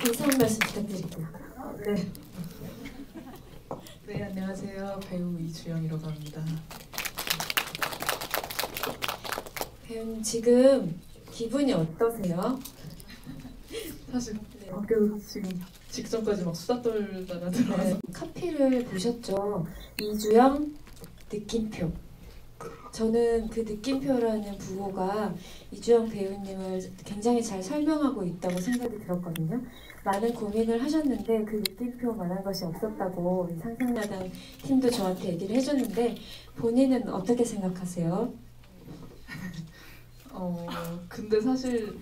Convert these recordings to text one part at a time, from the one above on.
인사 한 말씀 부탁드릴게요. 네. 네, 안녕하세요. 배우 이주영이라고 합니다. 배우님 지금 기분이 어떠세요? 사실 학교 지금 직전까지 막 수다 떨다가 들어와서 네, 카피를 보셨죠? 이주영 느낌표. 저는 그 느낌표라는 부호가 이주영 배우님을 굉장히 잘 설명하고 있다고 생각이 들었거든요. 많은 고민을 하셨는데 그 느낌표만한 것이 없었다고 상상마당 팀도 저한테 얘기를 해줬는데 본인은 어떻게 생각하세요? 근데 사실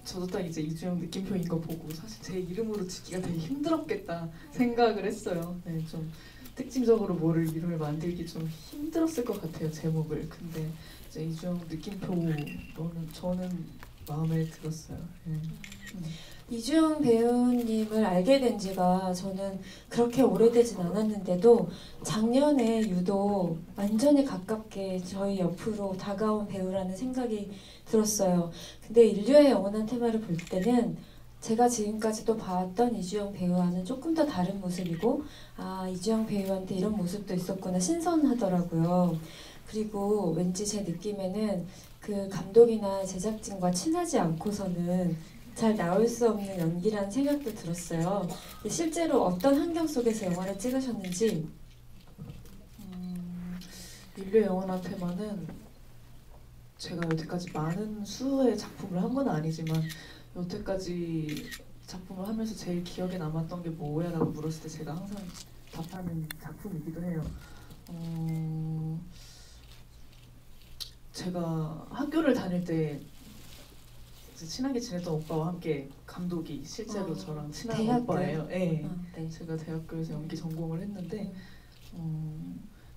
저도 딱 이제 이주영 느낌표인 거 보고 사실 제 이름으로 짓기가 되게 힘들었겠다 생각을 했어요. 네, 좀 특징적으로 뭐를 이름을 만들기 좀 힘들었을 것 같아요, 제목을. 근데 이제 이주영 느낌표로는 저는 마음에 들었어요. 네. 이주영 배우님을 알게 된 지가 저는 그렇게 오래되진 않았는데도 작년에 유독 완전히 가깝게 저희 옆으로 다가온 배우라는 생각이 들었어요. 근데 인류의 영원한 테마를 볼 때는 제가 지금까지도 봐왔던 이주영 배우와는 조금 더 다른 모습이고, 아, 이주영 배우한테 이런 모습도 있었구나, 신선하더라고요. 그리고 왠지 제 느낌에는 그 감독이나 제작진과 친하지 않고서는 잘 나올 수 없는 연기라는 생각도 들었어요. 실제로 어떤 환경 속에서 영화를 찍으셨는지. 인류의 영원한 테마는 제가 여태까지 많은 수의 작품을 한 건 아니지만 여태까지 작품을 하면서 제일 기억에 남았던 게 뭐야? 라고 물었을 때 제가 항상 답하는 작품이기도 해요. 제가 학교를 다닐 때 친하게 지냈던 오빠와 함께 감독이 실제로 저랑 친한 대학교? 오빠예요. 네. 네. 제가 대학교에서 연기 전공을 했는데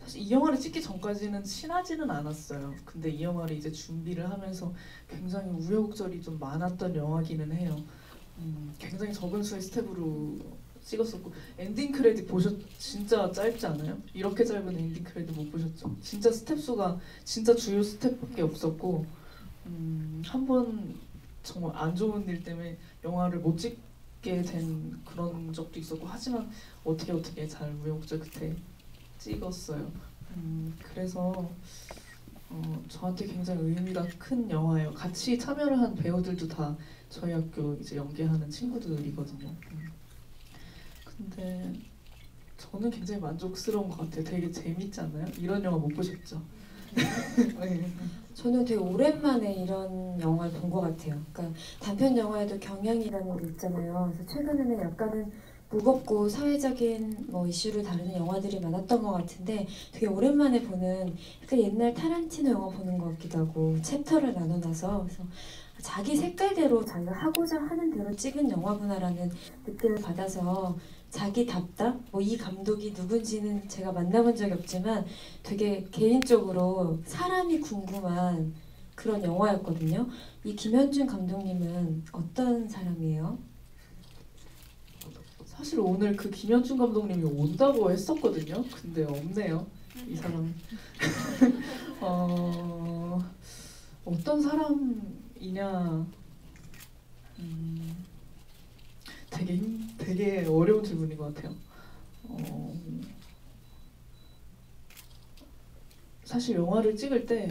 사실 이 영화를 찍기 전까지는 친하지는 않았어요. 근데 이 영화를 이제 준비를 하면서 굉장히 우여곡절이 좀 많았던 영화기는 해요. 굉장히 적은 수의 스텝으로 찍었었고 엔딩 크레딧 진짜 짧지 않아요? 이렇게 짧은 엔딩 크레딧 못 보셨죠? 진짜 스텝 수가 진짜 주요 스텝밖에 없었고 한 번 정말 안 좋은 일 때문에 영화를 못 찍게 된 그런 적도 있었고 하지만 어떻게 잘 우여곡절 끝에 찍었어요. 그래서 저한테 굉장히 의미가 큰 영화예요. 같이 참여를 한 배우들도 다 저희 학교 이제 연기하는 친구들이거든요. 근데 저는 굉장히 만족스러운 것 같아요. 되게 재밌지 않나요? 이런 영화 못 보셨죠? 네. 저는 되게 오랜만에 이런 영화를 본 것 같아요. 그러니까 단편 영화에도 경향이라는 게 있잖아요. 그래서 최근에는 약간은 무겁고 사회적인 뭐 이슈를 다루는 영화들이 많았던 것 같은데 되게 오랜만에 보는 약간 옛날 타란티노 영화 보는 것 같기도 하고 챕터를 나눠놔서 그래서 자기 색깔대로 자기가 하고자 하는 대로 찍은 영화구나라는 느낌을 받아서 자기답다? 뭐 이 감독이 누군지는 제가 만나본 적이 없지만 되게 개인적으로 사람이 궁금한 그런 영화였거든요. 이 김현준 감독님은 어떤 사람이에요? 사실 오늘 그 김현준 감독님이 온다고 했었거든요. 근데 없네요. 이 사람. 어떤 사람이냐? 되게 어려운 질문인 것 같아요. 사실 영화를 찍을 때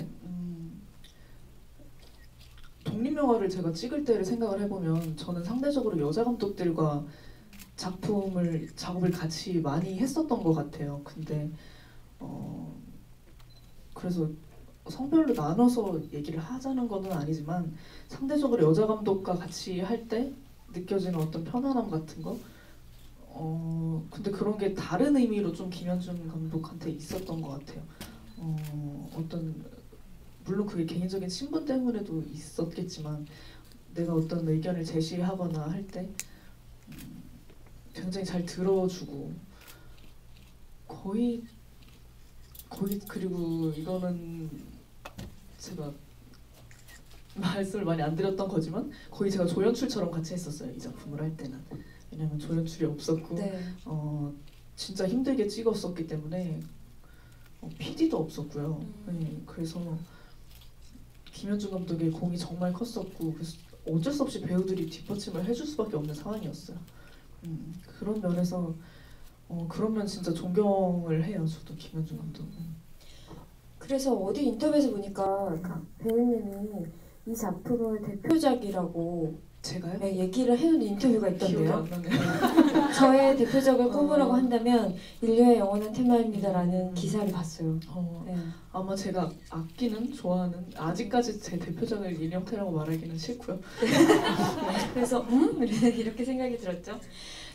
독립 영화를 제가 찍을 때를 생각을 해보면 저는 상대적으로 여자 감독들과 작업을 같이 많이 했었던 것 같아요. 근데 그래서 성별로 나눠서 얘기를 하자는 거는 아니지만 상대적으로 여자 감독과 같이 할 때 느껴지는 어떤 편안함 같은 거 근데 그런 게 다른 의미로 좀 김현준 감독한테 있었던 것 같아요. 물론 그게 개인적인 친분 때문에도 있었겠지만 내가 어떤 의견을 제시하거나 할 때 굉장히 잘 들어주고 거의 그리고 이거는 제가 말씀을 많이 안 드렸던 거지만 거의 제가 조연출처럼 같이 했었어요. 이 작품을 할 때는. 왜냐면 조연출이 없었고 네. 진짜 힘들게 찍었었기 때문에 PD도 없었고요. 네, 그래서 김현준 감독의 공이 정말 컸었고 그래서 어쩔 수 없이 배우들이 뒷받침을 해줄 수밖에 없는 상황이었어요. 그런 면에서 그런 면 진짜 존경을 해요. 저도 김현중 감독. 그래서 어디 인터뷰에서 보니까 배우님이 이 작품을 대표작이라고 제가요? 네, 얘기를 해놓은 인터뷰가 기억이 있던데요. 안 나네요. 저의 대표작을 꼽으라고 한다면 인류의 영원한 테마입니다라는 기사를 봤어요. 네. 아마 제가 아끼는 좋아하는 아직까지 제 대표작을 인형태라고 말하기는 싫고요. 그래서 이렇게 생각이 들었죠.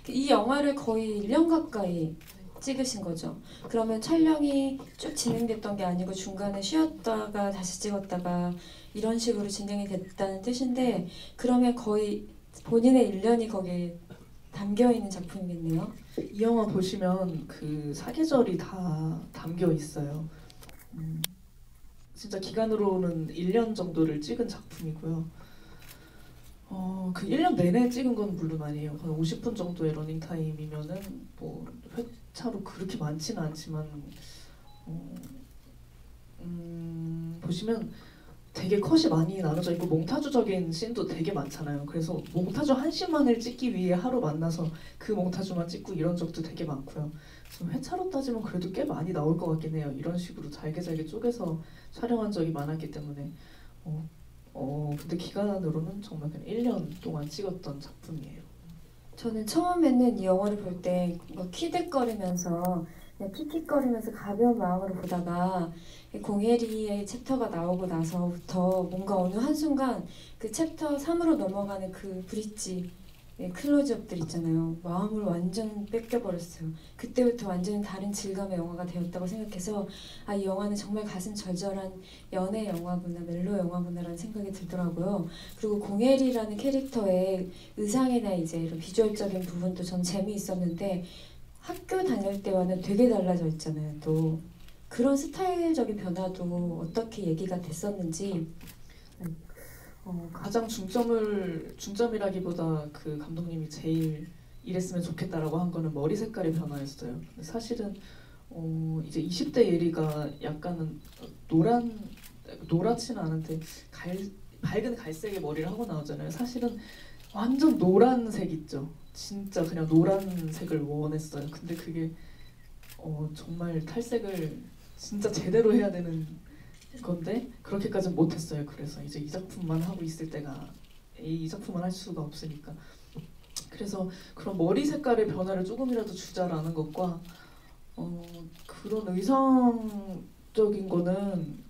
이 영화를 거의 1년 가까이 찍으신 거죠. 그러면 촬영이 쭉 진행됐던 게 아니고 중간에 쉬었다가 다시 찍었다가 이런 식으로 진행이 됐다는 뜻인데, 그러면 거의 본인의 1년이 거기에 담겨있는 작품이겠네요. 이 영화 보시면 그 사계절이 다 담겨 있어요. 진짜 기간으로는 1년 정도를 찍은 작품이고요. 그 1년 내내 찍은 건 물론 아니에요. 한 50분 정도의 러닝 타임이면은 뭐 회차로 그렇게 많지는 않지만 보시면 되게 컷이 많이 나눠져 있고 몽타주적인 씬도 되게 많잖아요. 그래서 몽타주 한 씬만을 찍기 위해 하루 만나서 그 몽타주만 찍고 이런 적도 되게 많고요. 그래서 회차로 따지면 그래도 꽤 많이 나올 것 같긴 해요. 이런 식으로 잘게 쪼개서 촬영한 적이 많았기 때문에 근데 기간으로는 정말 그냥 1년 동안 찍었던 작품이에요. 저는 처음에는 이 영화를 볼 때 키득거리면서 그냥 킥킥거리면서 가벼운 마음으로 보다가 공예리의 챕터가 나오고 나서부터 뭔가 어느 한순간 그 챕터 3으로 넘어가는 그 브릿지 클로즈업들 있잖아요. 마음을 완전 뺏겨버렸어요. 그때부터 완전히 다른 질감의 영화가 되었다고 생각해서 이 영화는 정말 가슴 절절한 연애 영화구나, 멜로 영화구나라는 생각이 들더라고요. 그리고 공예리라는 캐릭터의 의상이나 이제 이런 비주얼적인 부분도 전 재미있었는데 학교 다닐 때와는 되게 달라져 있잖아요. 또 그런 스타일적인 변화도 어떻게 얘기가 됐었는지. 가장 중점이라기보다 그 감독님이 제일 이랬으면 좋겠다라고 한 거는 머리 색깔의 변화였어요. 사실은 이제 20대 예리가 약간은 노랗지는 않은데 밝은 갈색의 머리를 하고 나오잖아요. 사실은 완전 노란색 있죠. 진짜 그냥 노란색을 원했어요. 근데 그게 정말 탈색을 진짜 제대로 해야 되는 건데 그렇게까지는 못했어요. 그래서 이제 이 작품만 하고 있을 때가 이 작품만 할 수가 없으니까. 그래서 그런 머리 색깔의 변화를 조금이라도 주자라는 것과 그런 의상적인 거는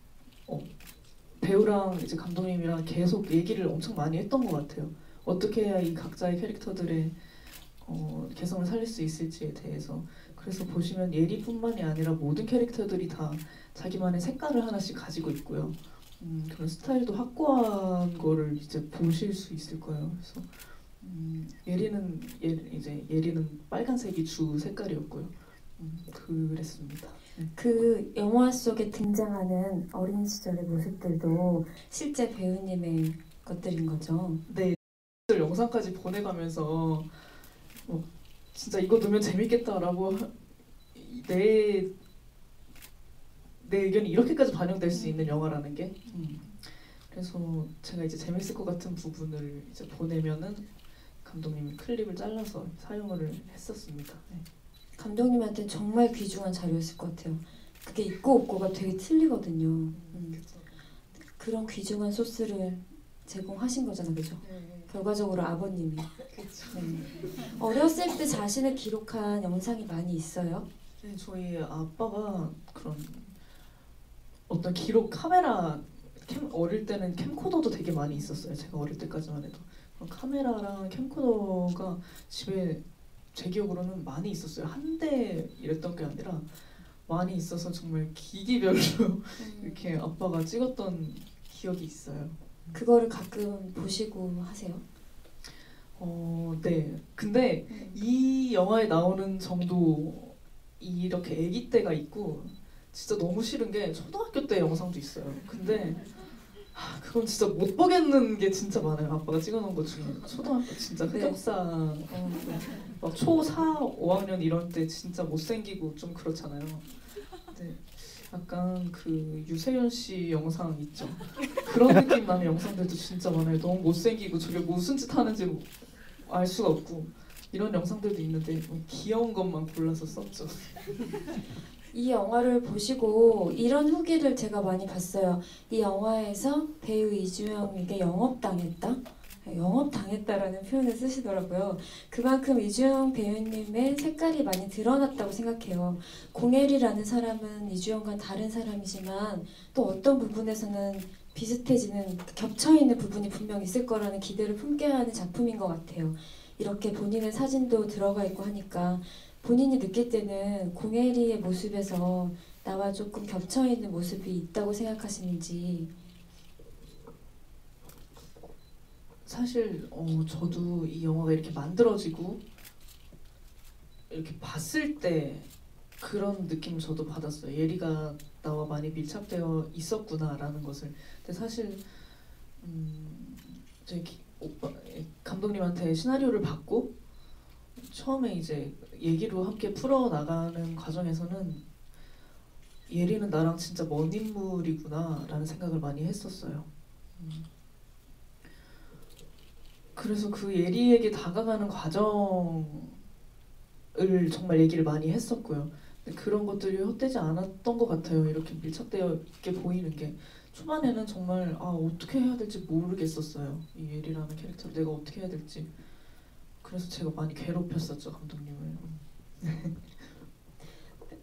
배우랑 이제 감독님이랑 계속 얘기를 엄청 많이 했던 것 같아요. 어떻게 해야 이 각자의 캐릭터들의 개성을 살릴 수 있을지에 대해서. 그래서 보시면 예리뿐만이 아니라 모든 캐릭터들이 다 자기만의 색깔을 하나씩 가지고 있고요. 그런 스타일도 확고한 거를 이제 보실 수 있을 거예요. 그래서 예리는 빨간색이 주 색깔이었고요. 그랬습니다. 네. 그 영화 속에 등장하는 어린 시절의 모습들도 실제 배우님의 것들인 거죠. 네, 영상까지 보내가면서 진짜 이거 넣으면 재밌겠다라고 내 의견이 이렇게까지 반영될 수 있는 영화라는 게 그래서 제가 이제 재밌을 것 같은 부분을 이제 보내면은 감독님이 클립을 잘라서 사용을 했었습니다. 네. 감독님한테 정말 귀중한 자료였을 것 같아요. 그게 있고 없고가 되게 틀리거든요. 그런 귀중한 소스를 제공하신 거잖아요, 그죠? 결과적으로 아버님이. 어렸을 때 자신을 기록한 영상이 많이 있어요? 네, 저희 아빠가 그런 어떤 기록 카메라 어릴 때는 캠코더도 되게 많이 있었어요. 제가 어릴 때까지만 해도 카메라랑 캠코더가 집에 제 기억으로는 많이 있었어요. 한 대 이랬던 게 아니라 많이 있어서 정말 기기별로 이렇게 아빠가 찍었던 기억이 있어요. 그거를 가끔 보시고 하세요? 네. 근데 이 영화에 나오는 정도 이렇게 아기 때가 있고 진짜 너무 싫은 게 초등학교 때 영상도 있어요. 근데 그건 진짜 못 보겠는 게 진짜 많아요. 아빠가 찍어놓은 것 중에 초등학교 진짜 흑역사 막 초 4, 5학년 이런 때 진짜 못생기고 좀 그렇잖아요. 근데 약간 그 유세윤 씨 영상 있죠. 그런 느낌 나는 영상들도 진짜 많아요. 너무 못생기고 저게 무슨 짓 하는지 알 수가 없고 이런 영상들도 있는데 귀여운 것만 골라서 썼죠. 이 영화를 보시고 이런 후기를 제가 많이 봤어요. 이 영화에서 배우 이주영에게 영업당했다? 영업당했다라는 표현을 쓰시더라고요. 그만큼 이주영 배우님의 색깔이 많이 드러났다고 생각해요. 공혜리라는 사람은 이주영과 다른 사람이지만 또 어떤 부분에서는 비슷해지는, 겹쳐있는 부분이 분명 있을 거라는 기대를 품게 하는 작품인 것 같아요. 이렇게 본인의 사진도 들어가 있고 하니까 본인이 느낄 때는 공혜리의 모습에서 나와 조금 겹쳐있는 모습이 있다고 생각하시는지. 사실 저도 이 영화가 이렇게 만들어지고 이렇게 봤을 때 그런 느낌을 저도 받았어요. 예리가 나와 많이 밀착되어 있었구나라는 것을. 근데 사실 제 감독님한테 시나리오를 받고 처음에 이제 얘기로 함께 풀어 나가는 과정에서는 예리는 나랑 진짜 먼 인물이구나라는 생각을 많이 했었어요. 그래서 그 예리에게 다가가는 과정을 정말 얘기를 많이 했었고요. 근데 그런 것들이 헛되지 않았던 것 같아요. 이렇게 밀착되어 있게 보이는 게. 초반에는 정말 어떻게 해야 될지 모르겠었어요. 이 예리라는 캐릭터를 내가 어떻게 해야 될지. 그래서 제가 많이 괴롭혔었죠, 감독님을.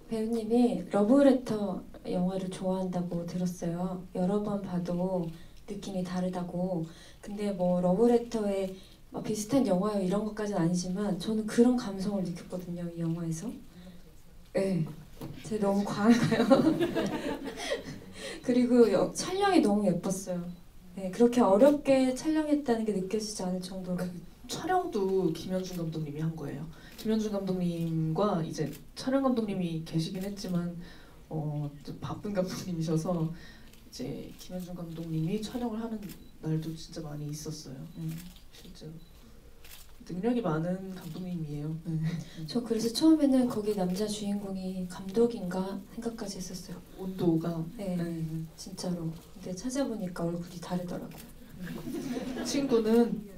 배우님이 러브레터 영화를 좋아한다고 들었어요. 여러 번 봐도 느낌이 다르다고. 근데 뭐 러브레터에 막 비슷한 영화요 이런 것까지는 아니지만 저는 그런 감성을 느꼈거든요, 이 영화에서. 네, 제가 너무 과한가요? 그리고 촬영이 너무 예뻤어요. 네, 그렇게 어렵게 촬영했다는 게 느껴지지 않을 정도로. 촬영도 김현준 감독님이 한 거예요. 김현준 감독님과 이제 촬영 감독님이 계시긴 했지만 좀 바쁜 감독님이셔서 이제 김현준 감독님이 촬영을 하는 날도 진짜 많이 있었어요. 실제로 능력이 많은 감독님이에요. 저 그래서 처음에는 거기 남자 주인공이 감독인가 생각까지 했었어요. 온도가 네, 진짜로. 근데 찾아보니까 얼굴이 다르더라고요. 친구는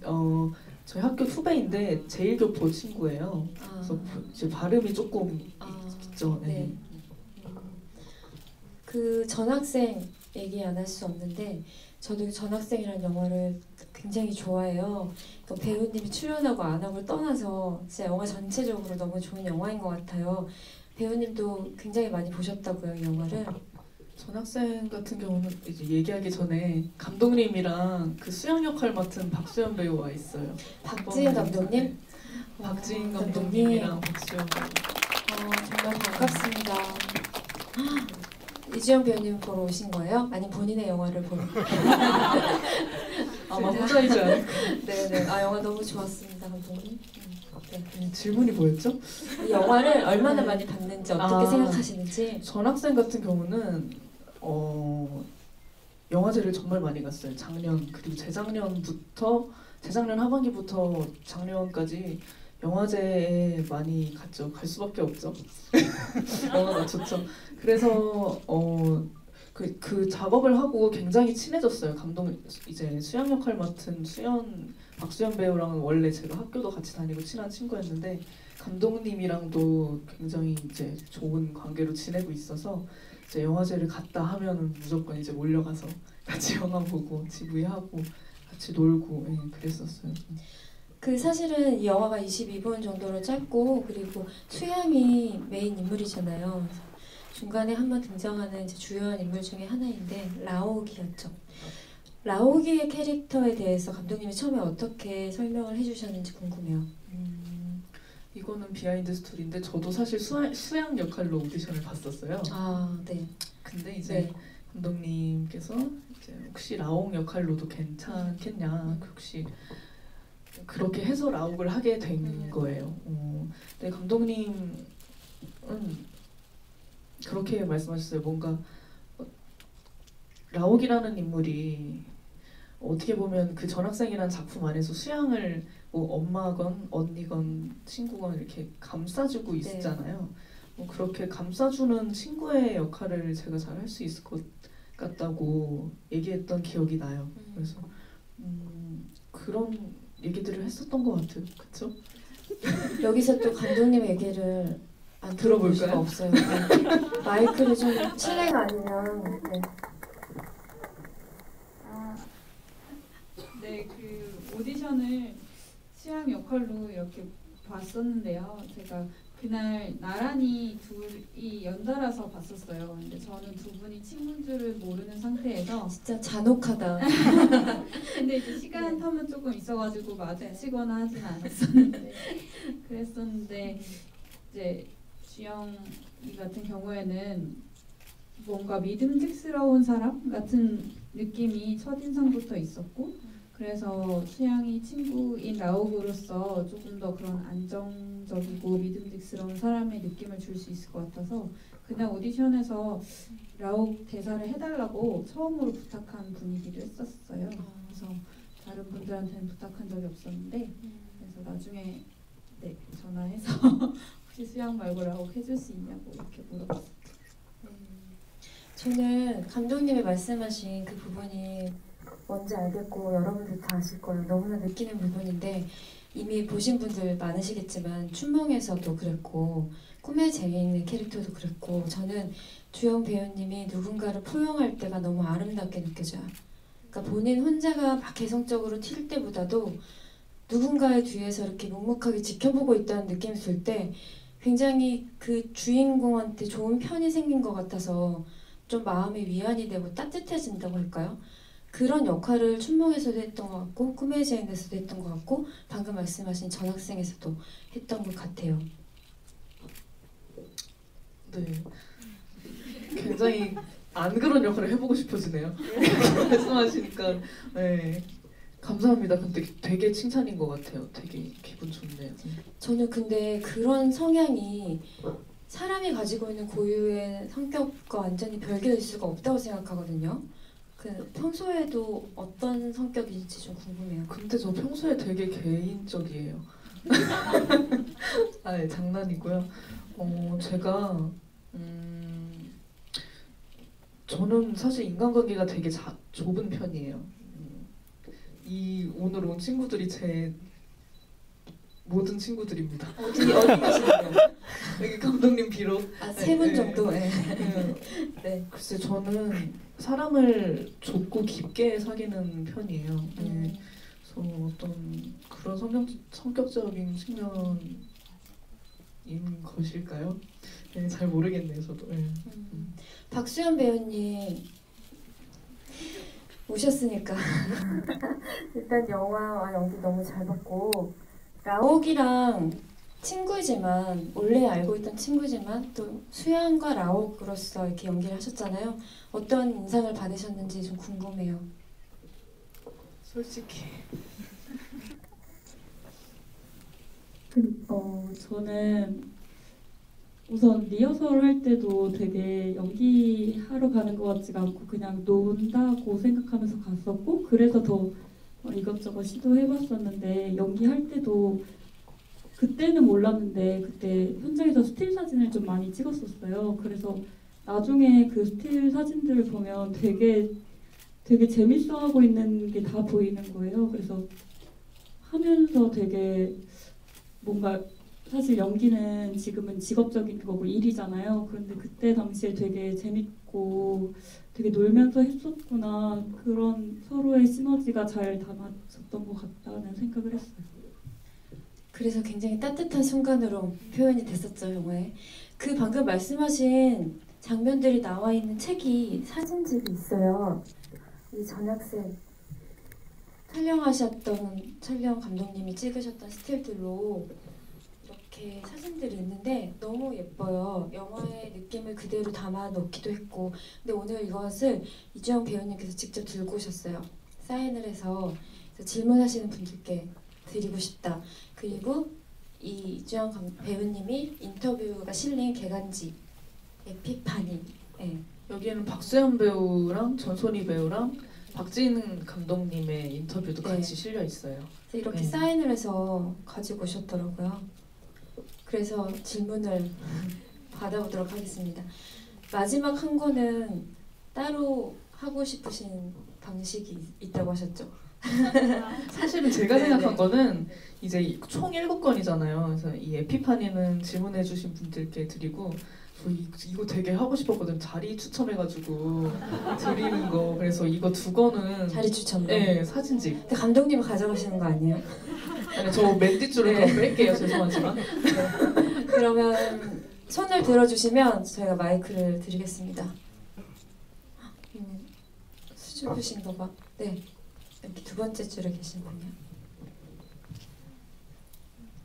저희 학교 후배인데 제일교포 친구예요. 그래서 이제 발음이 조금 있죠. 네. 그 전학생 얘기 안 할 수 없는데 저도 전학생이라는 영화를 굉장히 좋아해요. 배우님이 출연하고 안 하고를 떠나서 진짜 영화 전체적으로 너무 좋은 영화인 것 같아요. 배우님도 굉장히 많이 보셨다고요, 이 영화를. 전학생 같은 경우는 이제 얘기하기 전에 감독님이랑 그 수영 역할 맡은 박수현 배우가 있어요. 박지은 감독님? 박지은 감독님이랑 박수현 배우. 정말 반갑습니다. 이주영 배우님 보러 오신 거예요? 아니면 본인의 영화를 보러? 아마 혼자이지 않을까. 네네. 영화 너무 좋았습니다, 감독님. 네. 질문이 뭐였죠? 이 영화를 얼마나 많이 봤는지 어떻게 생각하시는지. 전학생 같은 경우는 영화제를 정말 많이 갔어요. 작년 그리고 재작년 하반기부터 작년까지 영화제에 많이 갔죠. 갈 수밖에 없죠. 영화가 좋죠. 그래서 그 작업을 하고 굉장히 친해졌어요. 이제 수영 역할 맡은 박수현 배우랑은 원래 제가 학교도 같이 다니고 친한 친구였는데 감독님이랑도 굉장히 이제 좋은 관계로 지내고 있어서 이제 영화제를 갔다 하면은 무조건 이제 몰려가서 같이 영화 보고 GV하고 같이 놀고 그랬었어요. 그 사실은 이 영화가 22분 정도로 짧고 그리고 수양이 메인 인물이잖아요. 중간에 한번 등장하는 이제 주요한 인물 중에 하나인데 라오기였죠. 라오기의 캐릭터에 대해서 감독님이 처음에 어떻게 설명을 해주셨는지 궁금해요. 이거는 비하인드 스토리인데 저도 사실 수양 역할로 오디션을 봤었어요. 네. 근데 이제 감독님께서 이제 혹시 라옹 역할로도 괜찮겠냐, 혹시 그렇게 해서 라옥을 하게 된 거예요. 근데 감독님은 그렇게 말씀하셨어요. 뭔가 라옥이라는 인물이 어떻게 보면 그 전학생이라는 작품 안에서 수양을 뭐 엄마건 언니건 친구건 이렇게 감싸주고 있잖아요. 그렇게 감싸주는 친구의 역할을 제가 잘 할 수 있을 것 같다고 얘기했던 기억이 나요. 그래서 그런 얘기들을 했었던 것 같아요. 그렇죠? 여기서 또 감독님의 얘기를 안 들어볼 수가 들어볼까요? 없어요. 네. 마이크를 좀 실례가 아니면 네. 네, 그 오디션을 수양 역할로 이렇게 봤었는데요. 제가 그날 나란히 둘이 연달아서 봤었어요. 근데 저는 두 분이 친구인 줄을 모르는 상태에서 진짜 잔혹하다. 근데 이제 시간 텀은 조금 있어가지고 마주치거나 하진 않았었는데 그랬었는데 이제 주영이 같은 경우에는 뭔가 믿음직스러운 사람 같은 느낌이 첫인상부터 있었고 그래서 수양이 친구인 라욱으로서 조금 더 그런 안정적이고 믿음직스러운 사람의 느낌을 줄 수 있을 것 같아서 그날 오디션에서 라욱 대사를 해달라고 처음으로 부탁한 분이기도 했었어요. 그래서 다른 분들한테는 부탁한 적이 없었는데 그래서 나중에 네, 전화해서 혹시 수양 말고 라욱 해줄 수 있냐고 이렇게 물어봤어요. 저는 감독님이 말씀하신 그 부분이 뭔지 알겠고 여러분들 다 아실 거예요. 너무나 느끼는 부분인데 이미 보신 분들 많으시겠지만 춘몽에서도 그랬고 꿈에 재미있는 캐릭터도 그랬고 저는 주영 배우님이 누군가를 포용할 때가 너무 아름답게 느껴져요. 그러니까 본인 혼자가 막 개성적으로 튈 때보다도 누군가의 뒤에서 이렇게 묵묵하게 지켜보고 있다는 느낌이 들 때 굉장히 그 주인공한테 좋은 편이 생긴 것 같아서 좀 마음이 위안이 되고 따뜻해진다고 할까요? 그런 역할을 춘몽에서도 했던 것 같고 꿈의 제인에서도 했던 것 같고 방금 말씀하신 전학생에서도 했던 것 같아요. 네. 굉장히 안 그런 역할을 해보고 싶어지네요. 말씀하시니까 네. 감사합니다. 근데 되게 칭찬인 것 같아요. 되게 기분 좋네요. 저는 근데 그런 성향이 사람이 가지고 있는 고유의 성격과 완전히 별개일 수가 없다고 생각하거든요. 그 평소에도 어떤 성격인지 좀 궁금해요. 근데 저 평소에 되게 개인적이에요. 아, 네, 장난이고요. 제가 저는 사실 인간관계가 되게 좁은 편이에요. 이 오늘 온 친구들이 제 모든 친구들입니다. 어디 계시나요? 여기 감독님 비록. 세 분 정도. 네. 네. 글쎄 저는 사람을 좁고 깊게 사귀는 편이에요. 네. 그래서 어떤 그런 성격적인 측면인 것일까요? 네, 잘 모르겠네요, 저도. 네. 박수현 배우님 오셨으니까 일단 영화와 연기 너무 잘 봤고 라옥이랑 친구지만 원래 알고 있던 친구지만 또 수양과 라옥으로서 이렇게 연기를 하셨잖아요. 어떤 인상을 받으셨는지 좀 궁금해요. 솔직히 저는 우선 리허설 할 때도 되게 연기하러 가는 것 같지가 않고 그냥 논다고 생각하면서 갔었고 그래서 더 이것저것 시도해봤었는데 연기할 때도 그때는 몰랐는데 그때 현장에서 스틸 사진을 좀 많이 찍었었어요. 그래서 나중에 그 스틸 사진들을 보면 되게 재밌어하고 있는 게 다 보이는 거예요. 그래서 하면서 되게 뭔가 사실 연기는 지금은 직업적인 거고 일이잖아요. 그런데 그때 당시에 되게 재밌고 되게 놀면서 했었구나. 그런 서로의 시너지가 잘 담아졌던 것 같다는 생각을 했어요. 그래서 굉장히 따뜻한 순간으로 표현이 됐었죠, 영화에. 그 방금 말씀하신 장면들이 나와 있는 책이 사진집이 있어요. 이 전학생 촬영 감독님이 찍으셨던 스틸들로 이렇게 사진들이 있는데 너무 예뻐요. 영화의 느낌을 그대로 담아 놓기도 했고 근데 오늘 이것을 이주영 배우님께서 직접 들고 오셨어요. 사인을 해서 질문하시는 분들께 드리고 싶다. 그리고 이 이주영 배우님이 인터뷰가 실린 개간지 에피파니. 네. 여기에는 박수현 배우랑 전소리 배우랑 박지인 감독님의 인터뷰도 네. 같이 실려 있어요. 이렇게 네. 사인을 해서 가지고 오셨더라고요. 그래서 질문을 받아보도록 하겠습니다. 마지막 한 거는 따로 하고 싶으신 방식이 있다고 하셨죠? 사실은 제가 네, 생각한 네. 거는 이제 총 7건이잖아요. 그래서 이 에피파니는 질문해주신 분들께 드리고 저 이거 되게 하고 싶었거든. 자리 추첨해가지고 드리는 거. 그래서 이거 2건은 자리 추첨. 네, 사진집. 근데 감독님이 가져가시는 거 아니에요? 아니, 저 맨 뒷줄을 네. 그럼 뺄게요. 죄송하지만. 그러면 손을 들어주시면 저희가 마이크를 드리겠습니다. 수줍으신가 봐. 네, 이렇게 2번째 줄에 계신 분이요.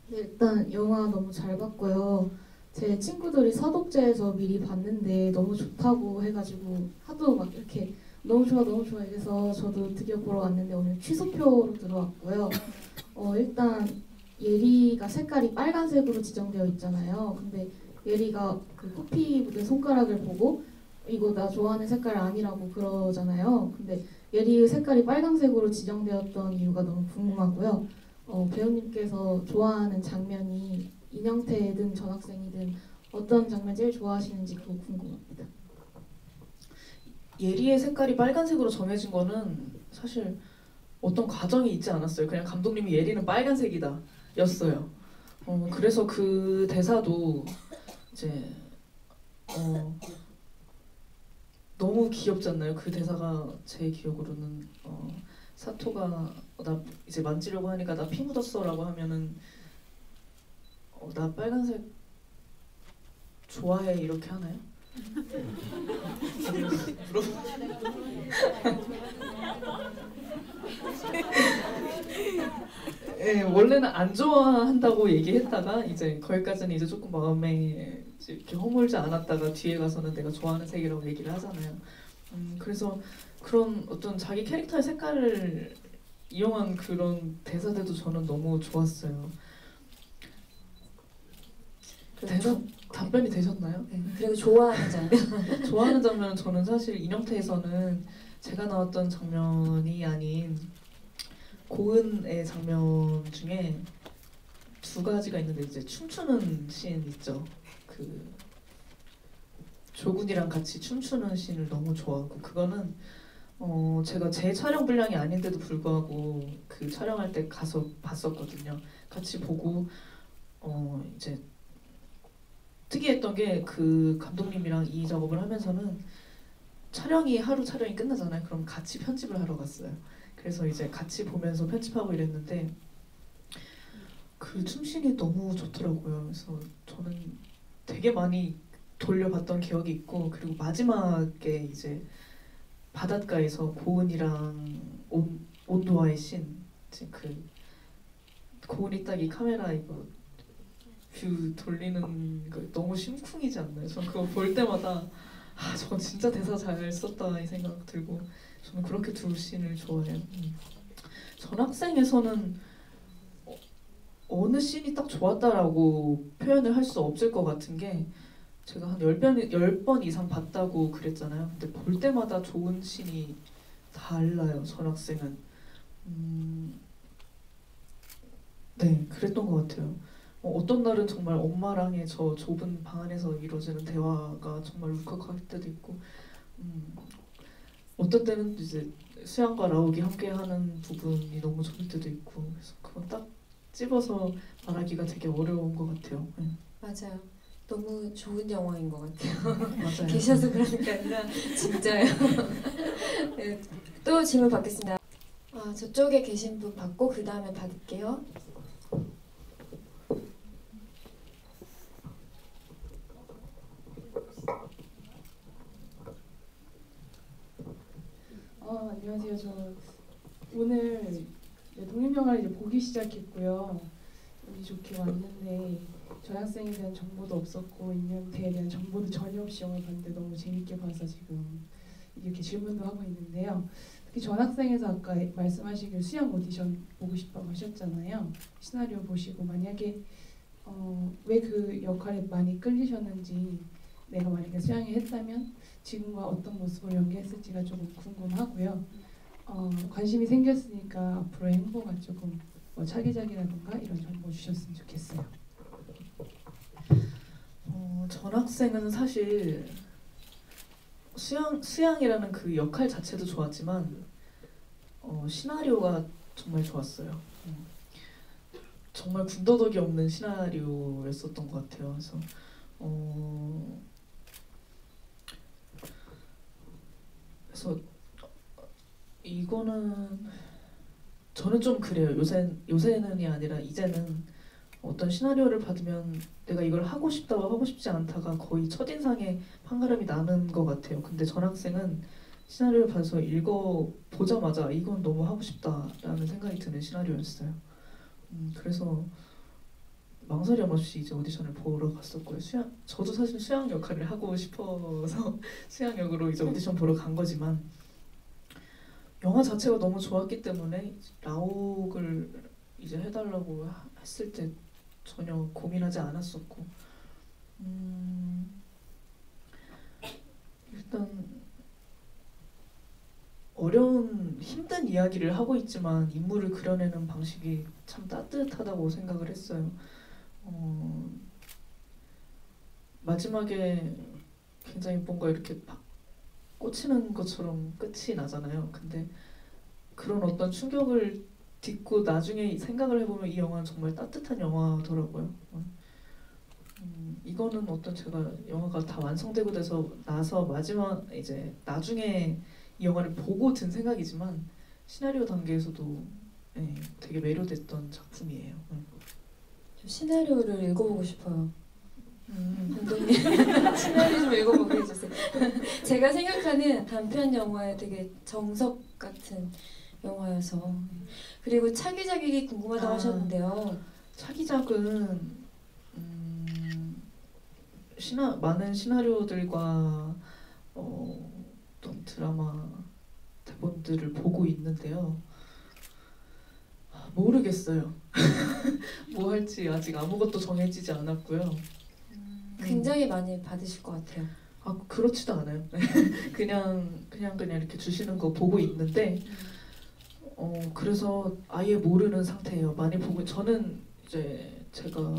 네, 일단 영화 너무 잘 봤고요. 제 친구들이 서독제에서 미리 봤는데 너무 좋다고 해가지고 하도 막 이렇게 너무 좋아 너무 좋아 이래서 저도 드디어 보러 왔는데 오늘 취소표로 들어왔고요. 일단 예리가 색깔이 빨간색으로 지정되어 있잖아요. 근데 예리가 그 코피 묻은 손가락을 보고 이거 나 좋아하는 색깔 아니라고 그러잖아요. 근데 예리의 색깔이 빨간색으로 지정되었던 이유가 너무 궁금하고요. 배우님께서 좋아하는 장면이 인형태든 전학생이든 어떤 장면 제일 좋아하시는지 그거 궁금합니다. 예리의 색깔이 빨간색으로 정해진 거는 사실 어떤 과정이 있지 않았어요. 그냥 감독님이 예리는 빨간색이다 였어요. 그래서 그 대사도 이제 너무 귀엽지 않나요? 그 대사가 제 기억으로는 사토가 나 이제 만지려고 하니까 나 피 묻었어라고 하면은 나 빨간색 좋아해 이렇게 하나요? 예, 원래는 안 좋아한다고 얘기했다가 이제 거기까지는 이제 조금 마음에 이제 이렇게 허물지 않았다가 뒤에 가서는 내가 좋아하는 색이라고 얘기를 하잖아요. 그래서 그런 어떤 자기 캐릭터의 색깔을 이용한 그런 대사들도 저는 너무 좋았어요. 답변이 되셨나요? 네, 그리고 좋아하는 장면. 좋아하는 장면은 저는 사실 인형태에서는 제가 나왔던 장면이 아닌 고은의 장면 중에 2가지가 있는데 이제 춤추는 씬 있죠. 그 조군이랑 같이 춤추는 씬을 너무 좋아하고 그거는 제가 제 촬영 분량이 아닌데도 불구하고 그 촬영할 때 가서 봤었거든요. 같이 보고 이제 특이했던 게 그 감독님이랑 이 작업을 하면서는 하루 촬영이 끝나잖아요. 그럼 같이 편집을 하러 갔어요. 그래서 이제 같이 보면서 편집하고 이랬는데 그 춤씬이 너무 좋더라고요. 그래서 저는 되게 많이 돌려봤던 기억이 있고 그리고 마지막에 이제 바닷가에서 고은이랑 온도와의 씬 이제 그 고은이 딱 이 카메라 이거 뷰 돌리는 거 너무 심쿵이지 않나요? 전 그거 볼 때마다 저건 진짜 대사 잘 썼다 이 생각 들고 저는 그렇게 2 씬을 좋아해요. 전학생에서는 어느 씬이 딱 좋았다라고 표현을 할 수 없을 것 같은 게 제가 한 10번 이상 봤다고 그랬잖아요. 근데 볼 때마다 좋은 씬이 달라요. 전학생은. 네, 그랬던 것 같아요. 어떤 날은 정말 엄마랑의 저 좁은 방 안에서 이루어지는 대화가 정말 울컥할 때도 있고 어떤 때는 이제 수양과 라욱이 함께하는 부분이 너무 좋을 때도 있고 그래서 그건 딱 집어서 말하기가 되게 어려운 것 같아요. 네. 맞아요. 너무 좋은 영화인 것 같아요. 맞아요. 계셔서 그러는 게 아니라 진짜요. 네, 또 질문 받겠습니다. 저쪽에 계신 분 받고 그 다음에 받을게요. 안녕하세요. 저 오늘 독립영화를 이제 보기 시작했고요. 운이 좋게 왔는데 전학생에 대한 정보도 없었고 인명태에 대한 정보도 전혀 없이 영화를 봤는데 너무 재밌게 봐서 지금 이렇게 질문도 하고 있는데요. 특히 전학생에서 아까 말씀하시길 수영 오디션 보고 싶다고 하셨잖아요. 시나리오 보시고 만약에 왜 그 역할에 많이 끌리셨는지 내가 만약에 수영이 했다면 지금과 어떤 모습을 연기했을지가 조금 궁금하고요. 관심이 생겼으니까 앞으로의 행보가 조금 차기작이라든가 이런 정보 주셨으면 좋겠어요. 전학생은 사실 수양이라는 그 역할 자체도 좋았지만 시나리오가 정말 좋았어요. 정말 군더더기 없는 시나리오였었던 것 같아요. 그래서 이거는 저는 좀 그래요. 요새는이 아니라 이제는 어떤 시나리오를 받으면 내가 이걸 하고 싶다고 하고 싶지 않다가 거의 첫인상에 판가름이 나는 것 같아요. 근데 전학생은 시나리오를 받아서 읽어보자마자 이건 너무 하고 싶다라는 생각이 드는 시나리오였어요. 그래서 망설임 없이 이제 오디션을 보러 갔었고요. 저도 사실 수양 역할을 하고 싶어서 수양 역으로 이제 오디션 보러 간 거지만 영화 자체가 너무 좋았기 때문에 라옥을 이제 해달라고 했을 때 전혀 고민하지 않았었고 일단 어려운 힘든 이야기를 하고 있지만 인물을 그려내는 방식이 참 따뜻하다고 생각을 했어요. 마지막에 굉장히 뭔가 이렇게 팍 꽂히는 것처럼 끝이 나잖아요. 근데 그런 어떤 충격을 딛고 나중에 생각을 해보면 이 영화는 정말 따뜻한 영화더라고요. 이거는 어떤 제가 영화가 다 완성되고 나서 마지막 이제 나중에 이 영화를 보고 든 생각이지만 시나리오 단계에서도 되게 매료됐던 작품이에요. 저 시나리오를 읽어보고 싶어요. 감독님 시나리오 좀 읽어보게 해주세요. 제가 생각하는 단편 영화의 되게 정석 같은 영화여서. 그리고 차기작이 궁금하다고 하셨는데요. 차기작은 많은 시나리오들과 어떤 드라마 대본들을 보고 있는데요. 모르겠어요. 뭐 할지 아직 아무것도 정해지지 않았고요. 굉장히 많이 받으실 것 같아요. 그렇지도 않아요. 그냥 이렇게 주시는 거 보고 있는데 그래서 아예 모르는 상태예요. 많이 보고 저는 이제 제가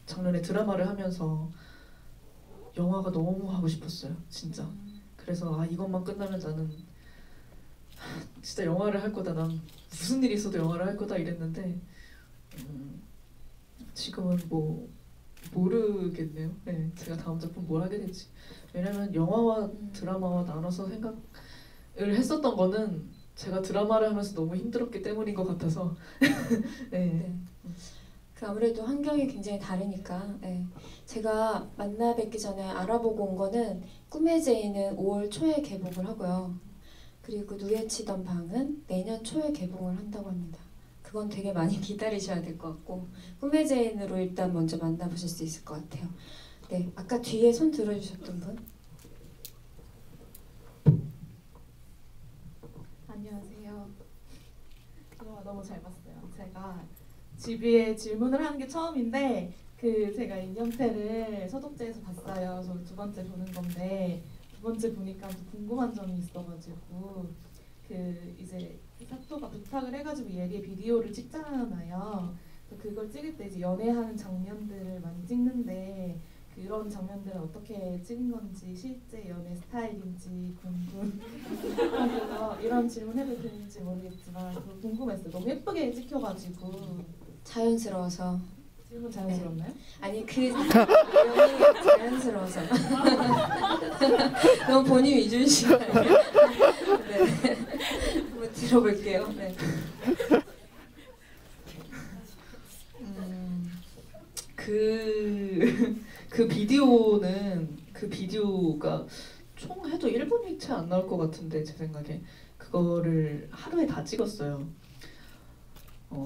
작년에 드라마를 하면서 영화가 너무 하고 싶었어요. 진짜. 그래서 이것만 끝나면 나는 진짜 영화를 할 거다. 난 무슨 일이 있어도 영화를 할 거다 이랬는데 지금은 뭐 모르겠네요. 네, 제가 다음 작품 뭘 하게 될지. 왜냐면 영화와 드라마와 나눠서 생각을 했었던 거는 제가 드라마를 하면서 너무 힘들었기 때문인 것 같아서. 네. 그 아무래도 환경이 굉장히 다르니까. 제가 만나 뵙기 전에 알아보고 온 거는 꿈의 제인은 5월 초에 개봉을 하고요. 그리고 누에 치던 방은 내년 초에 개봉을 한다고 합니다. 그건 되게 많이 기다리셔야 될 것 같고 꿈의 제인으로 일단 먼저 만나보실 수 있을 것 같아요. 네, 아까 뒤에 손 들어주셨던 분. 안녕하세요. 드라마 너무 잘 봤어요. 제가 GB에 질문을 하는 게 처음인데 제가 임영태를 서독제에서 봤어요. 저 두 번째 보는 건데 두 번째 보니까 또 궁금한 점이 있어가지고 이제 사토가 부탁을 해가지고 얘의 비디오를 찍잖아요. 그걸 찍을 때 이제 연애하는 장면들을 많이 찍는데 그런 장면들은 어떻게 찍은 건지 실제 연애 스타일인지 궁금해서 이런 질문 해도 되는지 모르겠지만 궁금했어요. 너무 예쁘게 찍혀가지고. 자연스러워서. 질문 자연스럽나요? 아니 그 내용이 자연스러워서. 너무 본인 위주이신 거 아니에요? 네. 한번 들어볼게요. 네. 그 비디오가 총 해도 1분이 채 안 나올 것 같은데 제 생각에 그거를 하루에 다 찍었어요.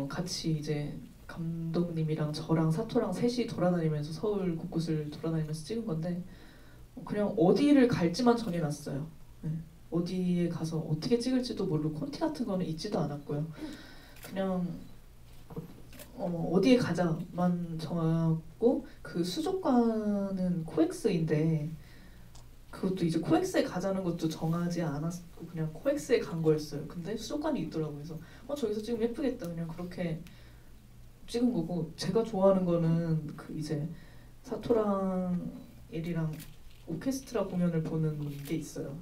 같이 이제 감독님이랑 저랑 사토랑 셋이 돌아다니면서 서울 곳곳을 돌아다니면서 찍은 건데 그냥 어디를 갈지만 정해놨어요. 네. 어디에 가서 어떻게 찍을지도 모르고 콘티 같은 거는 있지도 않았고요. 그냥 어디에 가자만 정하고 그 수족관은 코엑스인데 그것도 이제 코엑스에 가자는 것도 정하지 않았고 그냥 코엑스에 간 거였어요. 근데 수족관이 있더라고요. 그래서 저기서 찍으면 예쁘겠다. 그냥 그렇게 찍은 거고 제가 좋아하는 거는 그 이제 사토랑 예리랑 오케스트라 공연을 보는 게 있어요.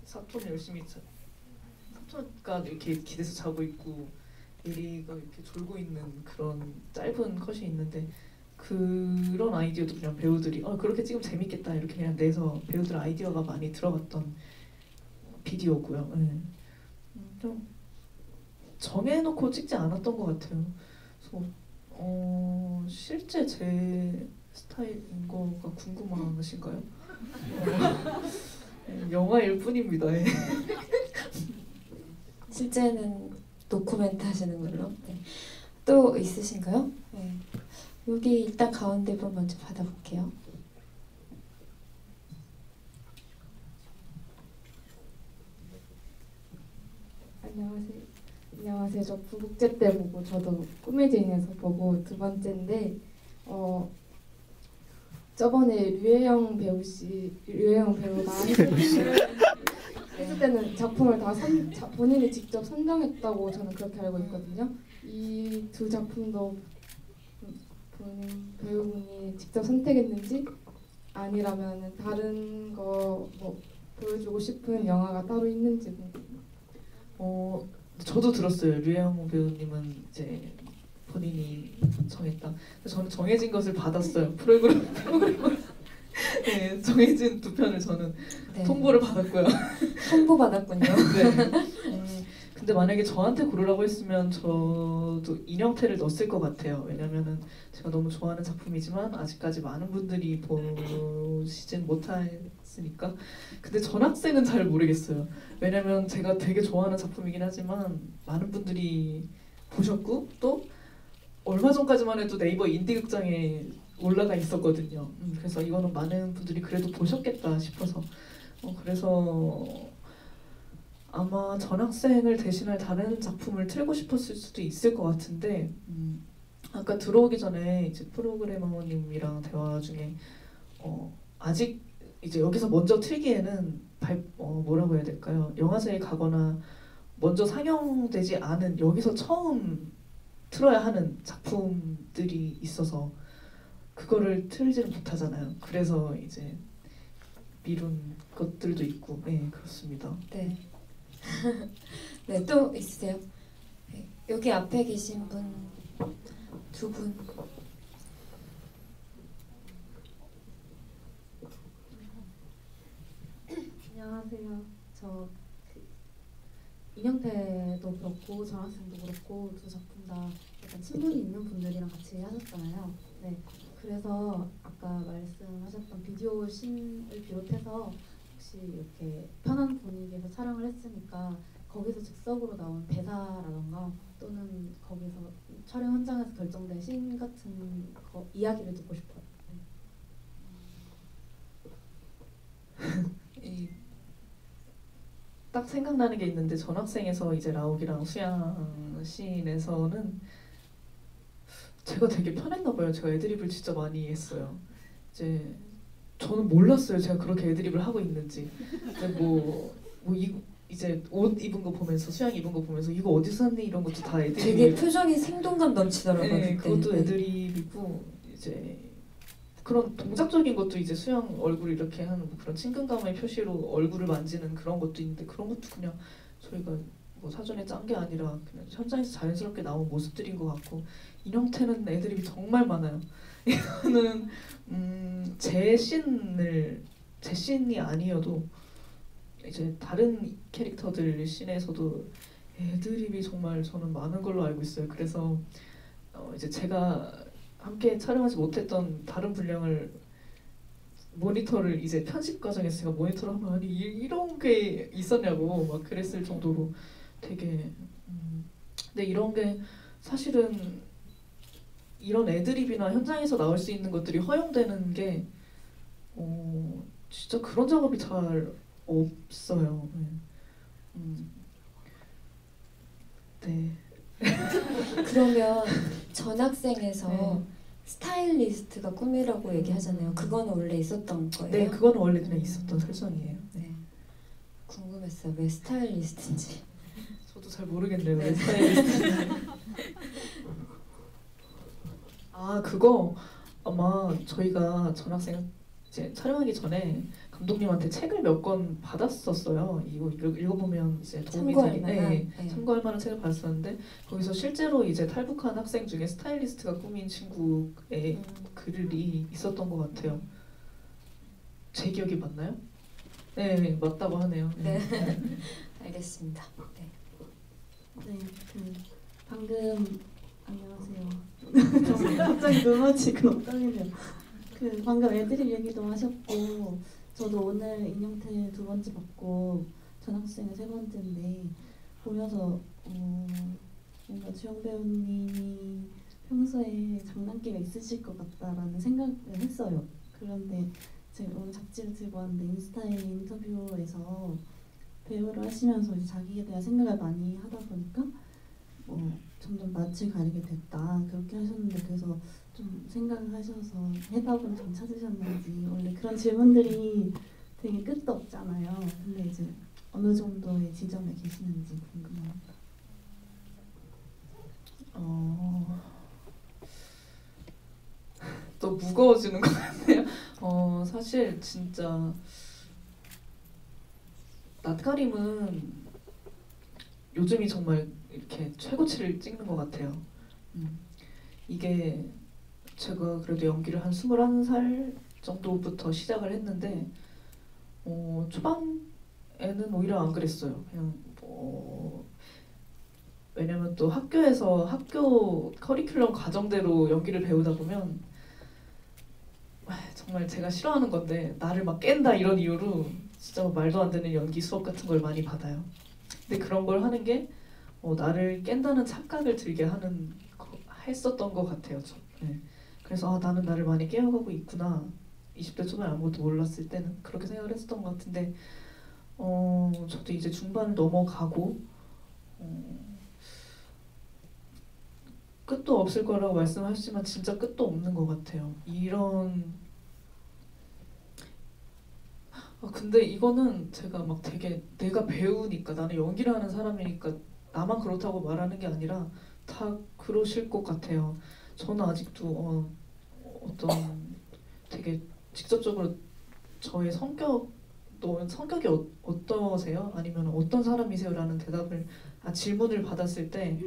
사촌이 열심히 사촌가 이렇게 기대서 자고 있고 예리가 이렇게 졸고 있는 그런 짧은 컷이 있는데 그런 아이디어도 그냥 배우들이 그렇게 찍으면 재밌겠다 이렇게 그냥 내서 배우들 아이디어가 많이 들어갔던 비디오고요. 네. 좀 정해놓고 찍지 않았던 것 같아요. 그래서 실제 제 스타일인 거가 궁금하신가요? 영화일 뿐입니다. 예. 실제는 노코멘트 하시는 걸로. 네. 또 있으신가요? 네. 여기 일단 가운데 분 먼저 받아볼게요. 안녕하세요. 저 부국제 때 보고 저도 꿈의 주인에서 보고 두 번째인데 저번에 류혜영 배우가 했을 때는 작품을 다 본인이 직접 선정했다고 저는 그렇게 알고 있거든요. 이 두 작품도 본인 배우분이 직접 선택했는지 아니라면 다른 거 뭐 보여주고 싶은 영화가 따로 있는지 궁금해요. 저도 들었어요. 류혜영 배우님은 이제 본인이 정했다. 저는 정해진 것을 받았어요. 프로그램을 네, 정해진 두 편을 저는 네. 통보를 받았고요. 통보 받았군요. 네. 근데 만약에 저한테 고르라고 했으면 저도 인형태를 넣었을 것 같아요. 왜냐면은 제가 너무 좋아하는 작품이지만 아직까지 많은 분들이 보시진 못했으니까. 근데 전학생은 잘 모르겠어요. 왜냐면 제가 되게 좋아하는 작품이긴 하지만 많은 분들이 보셨고 또 얼마 전까지만 해도 네이버 인디극장에 올라가 있었거든요. 그래서 이거는 많은 분들이 그래도 보셨겠다 싶어서 그래서 아마 전학생을 대신할 다른 작품을 틀고 싶었을 수도 있을 것 같은데 아까 들어오기 전에 이제 프로그래머님이랑 대화 중에 아직 이제 여기서 먼저 틀기에는 뭐라고 해야 될까요? 영화제에 가거나 먼저 상영되지 않은 여기서 처음 틀어야 하는 작품들이 있어서 그거를 틀지는 못하잖아요. 그래서 이제 미룬 것들도 있고, 네 그렇습니다. 네. 네, 또 있으세요? 네, 여기 앞에 계신 분 두 분. 안녕하세요. 저 인형태도 그렇고 전학생도 그렇고 두 작품 다 약간 친분이 있는 분들이랑 같이 하셨잖아요. 네. 그래서 아까 말씀하셨던 비디오 씬을 비롯해서 혹시 이렇게 편한 분위기에서 촬영을 했으니까 거기서 즉석으로 나온 대사라던가 또는 거기서 촬영 현장에서 결정된 씬 같은 이야기를 듣고 싶어요. 딱 생각나는 게 있는데 전학생에서 이제 라옥이랑 수양 씬에서는 제가 되게 편했나 봐요. 제가 애드립을 진짜 많이 했어요. 이제 저는 몰랐어요. 제가 그렇게 애드립을 하고 있는지. 이제 옷 입은 거 보면서 수양 입은 거 보면서 이거 어디서 샀니 이런 것도 다 애드립. 되게 표정이 생동감 넘치더라고요. 네, 그때. 그것도 애드립이고 이제 그런 동작적인 것도 이제 수영 얼굴 이렇게 하는 뭐 그런 친근감의 표시로 얼굴을 만지는 그런 것도 있는데 그런 것도 그냥 저희가 뭐 사전에 짠 게 아니라 그냥 현장에서 자연스럽게 나온 모습들인 것 같고 인형태는 애드립이 정말 많아요. 이거는 제 씬이 아니어도 이제 다른 캐릭터들 씬에서도 애드립이 정말 저는 많은 걸로 알고 있어요. 그래서 이제 제가 함께 촬영하지 못했던 다른 분량을 모니터를 이제 편집 과정에서 제가 모니터를 하면 아니 이런 게 있었냐고 막 그랬을 정도로 되게 근데 이런 게 사실은 이런 애드립이나 현장에서 나올 수 있는 것들이 허용되는 게 진짜 그런 작업이 잘 없어요. 네. 그러면 전학생에서 네. 스타일리스트가 꿈이라고 얘기하잖아요. 그거는 원래 있었던 거예요? 네, 그거는 원래 그냥 있었던 설정이에요. 네. 궁금했어요. 왜 스타일리스트인지. 저도 잘 모르겠네요. 네. 왜 스타일리스트인지. 그거 아마 저희가 전학생 이제 촬영하기 전에 감독님한테 책을 몇 권 받았었어요. 이거 읽어보면 이제 도움이 참고할 되긴 만한, 네, 네. 참고할 만한 책을 받았었는데 거기서 실제로 이제 탈북한 학생 중에 스타일리스트가 꾸민 친구의 글이 있었던 것 같아요. 제 기억이 맞나요? 네, 맞다고 하네요. 네. 알겠습니다. 네. 네, 방금 안녕하세요. 갑자기 넘어지고 떨리네요. 방금 애드립 얘기도 하셨고 저도 오늘 인형태 2번째 봤고 전학생은 3번째인데 보면서 뭔가 주영 배우님이 평소에 장난기가 있으실 것 같다라는 생각을 했어요. 그런데 제가 오늘 잡지를 들고 왔는데 인스타에 인터뷰에서 배우를 하시면서 이제 자기에 대한 생각을 많이 하다 보니까 점점 낯을 가리게 됐다 그렇게 하셨는데 그래서 좀 생각을 하셔서 해답은 좀 찾으셨는지 원래 그런 질문들이 되게 끝도 없잖아요. 근데 이제 어느 정도의 지점에 계시는지 궁금합니다. 또 무거워지는 것 같네요. 사실 진짜 낯가림은 요즘이 정말 이렇게 최고치를 찍는 것 같아요. 이게 제가 그래도 연기를 한 21살 정도부터 시작을 했는데 초반에는 오히려 안 그랬어요. 그냥 왜냐면 또 학교에서 학교 커리큘럼 과정대로 연기를 배우다 보면 정말 제가 싫어하는 건데 나를 막 깬다 이런 이유로 진짜 말도 안 되는 연기 수업 같은 걸 많이 받아요. 근데 그런 걸 하는 게 나를 깬다는 착각을 들게 했었던 것 같아요. 네. 그래서 나는 나를 많이 깨어가고 있구나. 20대 초반에 아무것도 몰랐을 때는 그렇게 생각을 했었던 것 같은데 저도 이제 중반을 넘어가고 끝도 없을 거라고 말씀하시지만 진짜 끝도 없는 것 같아요. 근데 이거는 제가 막 되게 내가 배우니까 나는 연기를 하는 사람이니까 나만 그렇다고 말하는 게 아니라 다 그러실 것 같아요. 저는 아직도 어떤 되게 직접적으로 저의 성격이 어떠세요? 아니면 어떤 사람이세요? 라는 질문을 받았을 때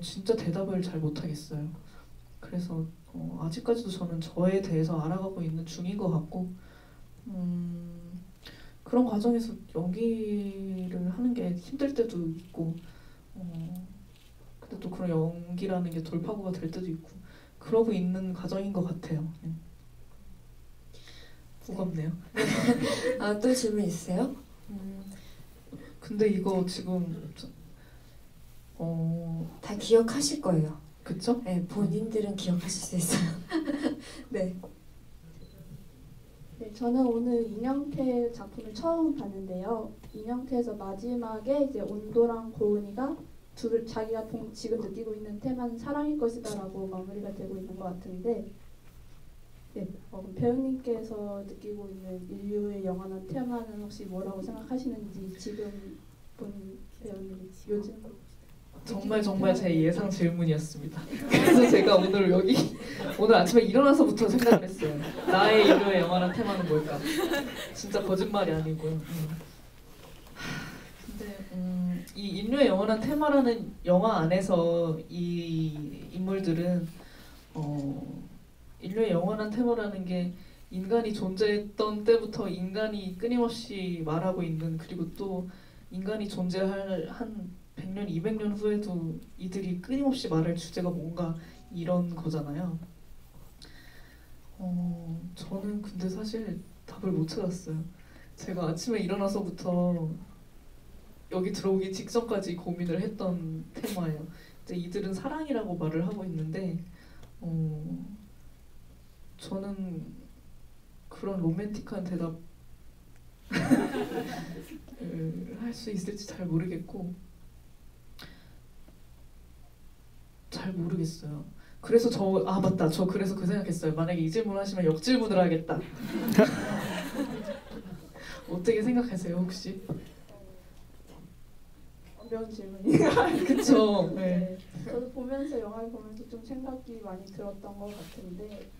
진짜 대답을 잘 못하겠어요. 그래서 아직까지도 저는 저에 대해서 알아가고 있는 중인 것 같고 그런 과정에서 연기를 하는 게 힘들 때도 있고 근데 또 그런 연기라는 게 돌파구가 될 때도 있고 그러고 있는 과정인 것 같아요. 무겁네요. 또 질문 있으세요? 근데 이거 지금 다 기억하실 거예요. 그쵸? 네, 본인들은 기억하실 수 있어요. 네. 네, 저는 오늘 인형태 작품을 처음 봤는데요. 인형태에서 마지막에 이제 온도랑 고은이가 자기가 지금 느끼고 있는 테마는 사랑일 것이다라고 마무리가 되고 있는 것 같은데, 네, 배우님께서 느끼고 있는 인류의 영원한 테마는 혹시 뭐라고 생각하시는지 지금 본 배우님 요즘 정말 제 예상 질문이었습니다. 그래서 제가 오늘 아침에 일어나서부터 생각을 했어요. 나의 인류의 영원한 테마는 뭘까? 진짜 거짓말이 아니고요. 근데 이 인류의 영원한 테마라는 영화 안에서 이 인물들은 인류의 영원한 테마라는 게 인간이 존재했던 때부터 인간이 끊임없이 말하고 있는, 그리고 또 인간이 존재할 한 100년, 200년 후에도 이들이 끊임없이 말할 주제가 뭔가 이런 거잖아요. 저는 근데 사실 답을 못 찾았어요. 제가 아침에 일어나서부터 여기 들어오기 직전까지 고민을 했던 테마예요. 근데 이들은 사랑이라고 말을 하고 있는데 저는 그런 로맨틱한 대답 할 수 있을지 잘 모르겠고 잘 모르겠어요. 그래서 맞다. 저 그래서 그 생각했어요. 만약에 이 질문 하시면 역질문을 하겠다. 어떻게 생각하세요, 혹시? 어려운 질문이에요. 그쵸. 네. 저도 영화를 보면서 좀 생각이 많이 들었던 것 같은데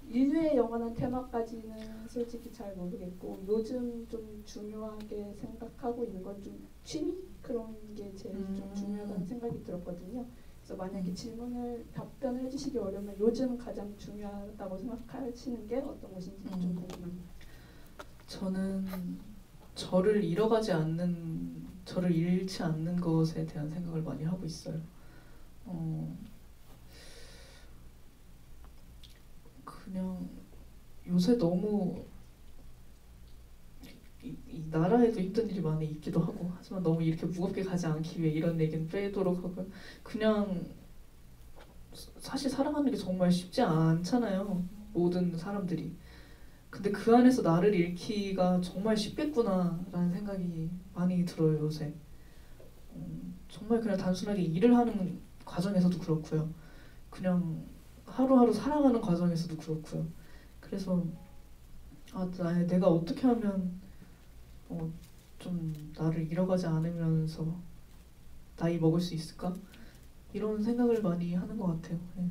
인류의 영원한 테마까지는 솔직히 잘 모르겠고 요즘 좀 중요하게 생각하고 있는 건 좀 취미 그런 게 제일 좀 중요하다는 생각이 들었거든요. 그래서 만약에 답변을 해주시기 어려우면 요즘 가장 중요하다고 생각하시는 게 어떤 것인지 좀 궁금합니다. 저는 저를 잃지 않는 것에 대한 생각을 많이 하고 있어요. 그냥 요새 너무 이 나라에도 힘든 일이 많이 있기도 하고 하지만 너무 이렇게 무겁게 가지 않기 위해 이런 얘기는 빼도록 하고 그냥 사실 살아가는 게 정말 쉽지 않잖아요. 모든 사람들이. 근데 그 안에서 나를 잃기가 정말 쉽겠구나라는 생각이 많이 들어요 요새. 정말 그냥 단순하게 일을 하는 과정에서도 그렇고요. 그냥 하루하루 살아가는 과정에서도 그렇고요. 그래서 내가 어떻게 하면 좀 나를 잃어가지 않으면서 나이 먹을 수 있을까? 이런 생각을 많이 하는 것 같아요. 네.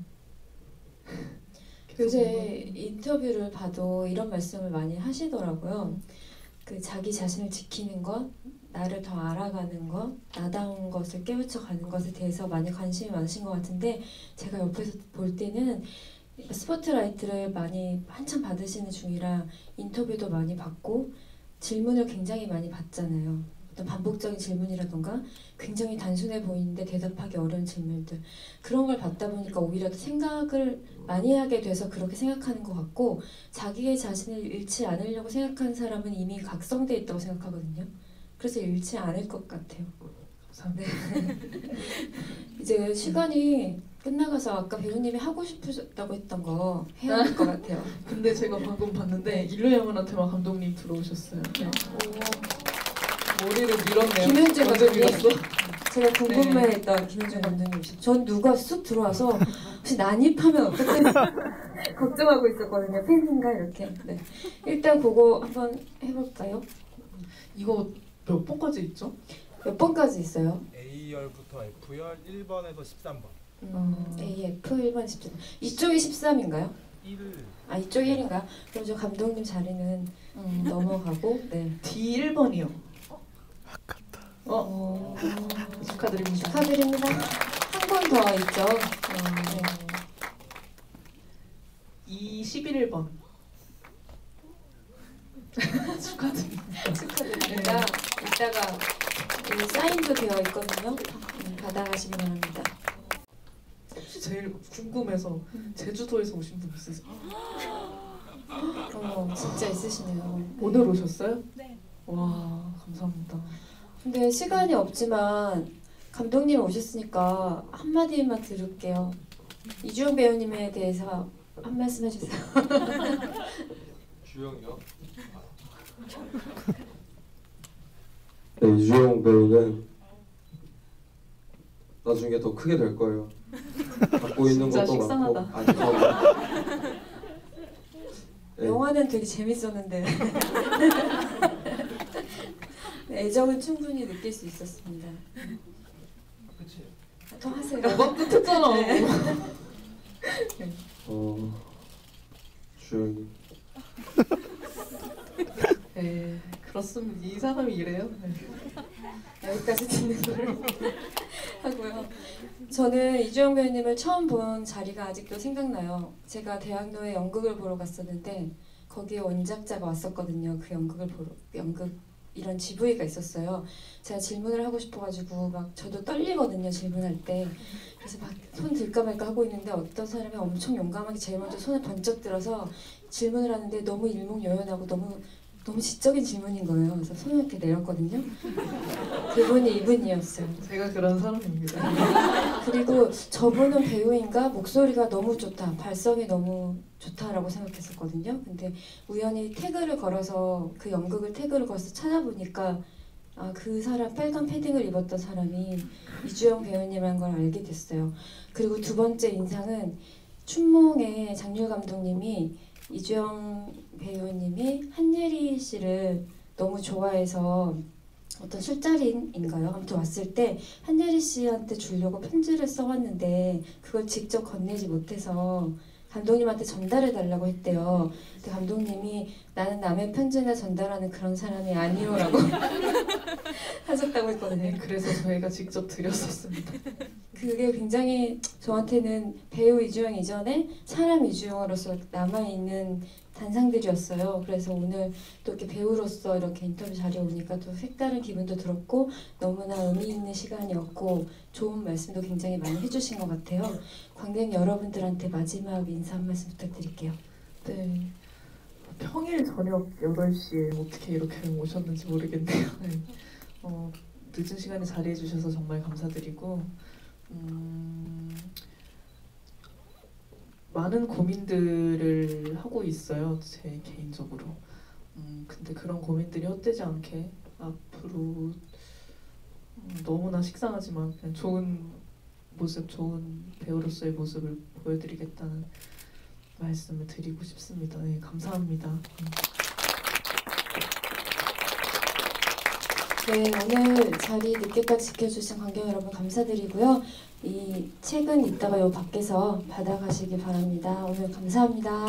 요새 인터뷰를 봐도 이런 말씀을 많이 하시더라고요. 그 자기 자신을 지키는 것, 나를 더 알아가는 것, 나다운 것을 깨우쳐가는 것에 대해서 많이 관심이 많으신 것 같은데 제가 옆에서 볼 때는 스포트라이트를 많이 한참 받으시는 중이라 인터뷰도 많이 받고 질문을 굉장히 많이 받잖아요. 어떤 반복적인 질문이라던가 굉장히 단순해 보이는데 대답하기 어려운 질문들 그런 걸 받다 보니까 오히려 더 생각을 많이 하게 돼서 그렇게 생각하는 것 같고 자기의 자신을 잃지 않으려고 생각하는 사람은 이미 각성돼 있다고 생각하거든요. 그래서 잃지 않을 것 같아요. 감사합니다. 네. 이제 시간이 끝나가서 아까 배우님이 하고 싶으셨다고 했던 거 해야 될 것 같아요. 근데 제가 방금 봤는데 인류의 영원한 테마 감독님 들어오셨어요. 네. 머리를 밀었네요. 김현주 언제 감독님. 밀었어? 제가 궁금해했던 김현주 감독님이시죠. 전 누가 쑥 들어와서 혹시 난입하면 어떻게 걱정하고 있었거든요. 팬인가 이렇게. 네. 일단 그거 한번 해볼까요? 이거 몇 번까지 있죠? 몇 번까지 있어요? A열부터 F열 1번에서 13번. AF 1번 13. 이쪽이 13인가요? 1. 아 이쪽이 1인가요? 그럼 저 감독님 자리는 넘어가고 네. D1번이요. 아깝다. 축하드립니다. 축하드립니다. 한 번 더 있죠. 네. 11번. 축하드립니다. 축하드립니다. 이따가 이 사인도 되어 있거든요. 받아가시기 바랍니다. 혹시 제일 궁금해서 제주도에서 오신 분 있으세요? 진짜 있으시네요. 오늘 오셨어요? 네. 와 감사합니다. 근데 시간이 없지만 감독님 오셨으니까 한마디만 들을게요. 이주영 배우님에 대해서 한 말씀 해주세요. 주영이요? 네, 이주영 배우는 나중에 더 크게 될 거예요. 갖고 있는 것도 많고 아직 네. 영화는 되게 재밌었는데 애정은 충분히 느낄 수 있었습니다. 그치? 더 하세요. 너가 끝했잖아. 네. 주영이. 네, 그렇습니다. 이 사람이 이래요. 네. 여기까지 듣는 걸로 하고요. 저는 이주영 배우님을 처음 본 자리가 아직도 생각나요. 제가 대학로에 연극을 보러 갔었는데 거기에 원작자가 왔었거든요. 그 연극을 보러 이런 GV가 있었어요. 제가 질문을 하고 싶어가지고 막 저도 떨리거든요. 질문할 때. 그래서 막 손 들까 말까 하고 있는데 어떤 사람이 엄청 용감하게 제일 먼저 손을 번쩍 들어서 질문을 하는데 너무 일목요연하고 너무 지적인 질문인 거예요. 그래서 손을 이렇게 내렸거든요. 그분이 이분이었어요. 제가 그런 사람입니다. 그리고 저분은 배우인가 목소리가 너무 좋다, 발성이 너무 좋다라고 생각했었거든요. 근데 우연히 태그를 걸어서 그 연극을 태그를 걸어서 찾아보니까 그 사람 빨간 패딩을 입었던 사람이 이주영 배우님이라는 걸 알게 됐어요. 그리고 두 번째 인상은 춘몽의 장률 감독님이 이주영 배우님이 한예리 씨를 너무 좋아해서 어떤 술자리인가요? 아무튼 왔을 때 한예리 씨한테 주려고 편지를 써왔는데 그걸 직접 건네지 못해서 감독님한테 전달해 달라고 했대요. 근데 감독님이 나는 남의 편지나 전달하는 그런 사람이 아니오라고 하셨다고 했거든요. 네, 그래서 저희가 직접 드렸었습니다. 그게 굉장히 저한테는 배우 이주영 이전에 사람 이주영으로서 남아있는 단상들이었어요. 그래서 오늘 또 이렇게 배우로서 이렇게 인터뷰 자리에 오니까 또 색다른 기분도 들었고 너무나 의미 있는 시간이었고 좋은 말씀도 굉장히 많이 해주신 것 같아요. 관객 여러분들한테 마지막 인사 한 말씀 부탁드릴게요. 네. 평일 저녁 8시에 어떻게 이렇게 오셨는지 모르겠네요. 네. 늦은 시간에 자리해 주셔서 정말 감사드리고 많은 고민들을 하고 있어요. 제 개인적으로. 근데 그런 고민들이 헛되지 않게 앞으로 너무나 식상하지만 그냥 좋은 모습, 좋은 배우로서의 모습을 보여드리겠다는 말씀을 드리고 싶습니다. 네, 감사합니다. 네, 오늘 자리 늦게까지 지켜주신 관객 여러분 감사드리고요. 이 책은 이따가 요 밖에서 받아가시기 바랍니다. 오늘 감사합니다.